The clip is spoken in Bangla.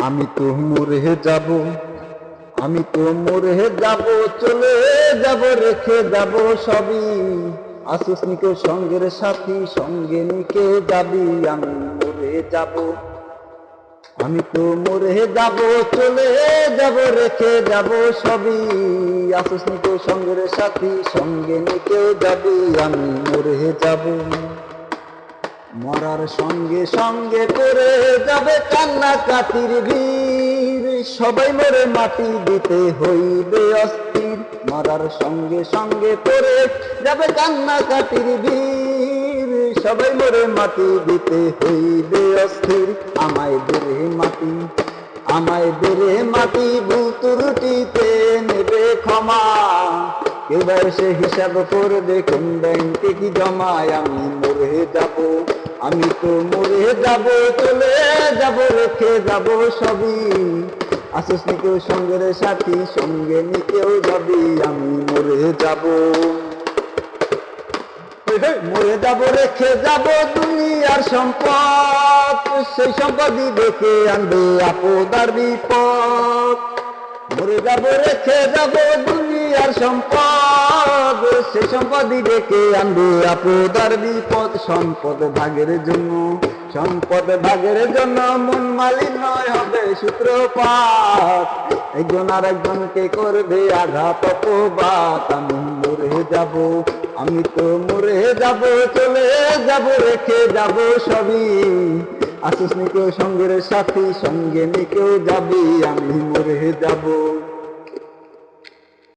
আমি তো মরে যাব, আমি তো মরে যাব, চলে যাব, রেখে যাব সবই। আসিস নিকে সঙ্গের সাথী, সঙ্গে নিকে যাবি। আমি মরে যাব, আমি তো মরে যাব, চলে যাব, রেখে যাব সবই। আসিস নিকে সঙ্গের সাথী, সঙ্গে নিকে যাবি। আমি মরে যাব, মরার সঙ্গে সঙ্গে করে যাবে কান্নাকাটির ভিড়। সবাই মরে মাটি দিতে হইবে অস্থির। মরার সঙ্গে সঙ্গে করে যাবে কান্নাকাটির ভিড়। সবাই মরে মাটি দিতে হইবে অস্থির। আমায় বেড়ে মাটি, আমায় বেড়ে মাটি, ভুল ত্রুটিতে নেবে ক্ষমা। এবার সে হিসাব করবে কোন ব্যাংকে কি জমায়। আমি মরে যাব, আমি তো মরে যাব, চলে যাব, রেখে যাব সবই। আসিস নিকেও সঙ্গের সাথী, সঙ্গে নিকেও যাবি। আমি মরে যাব, মরে যাব, রেখে যাব দুনিয়ার সম্পদ। সেই সম্পদই দেখে আনবে আপদ আর বিপদ। মরে যাব, রেখে যাব দুনিয়ার সম্পদ। সে সম্পদই ডেকে আনবে আপদ আর বিপদ। সম্পদ ভাগের জন্য, সম্পদ ভাগের জন্য মন মালিক নয় হবে সূত্রপাত। একজন আর একজনকে করবে আঘাত অপবাদ। আমি মরে যাব, আমি তো মরে যাব, চলে যাব, রেখে যাব সবই। আসিস নিকেও সঙ্গের সাথী, সঙ্গে নিকেও যাবি। আমি মরে যাব।